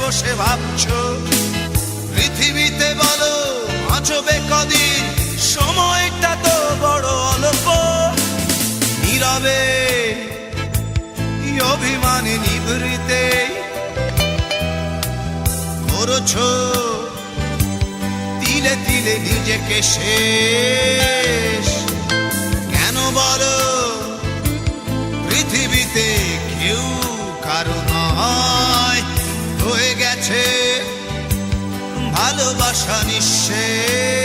বসে ভাবছো পৃথিবীতে বলো বাঁচবে কদিন, সময়টা তো বড় অল্প। নীরবে অভিমানে নিভৃতে করছো তিলে তিলে নিজেকে শেষ। কেন বলো পৃথিবীতে কেউ কারো নয়, হয়ে গেছে ভালোবাসা নিঃশেষ।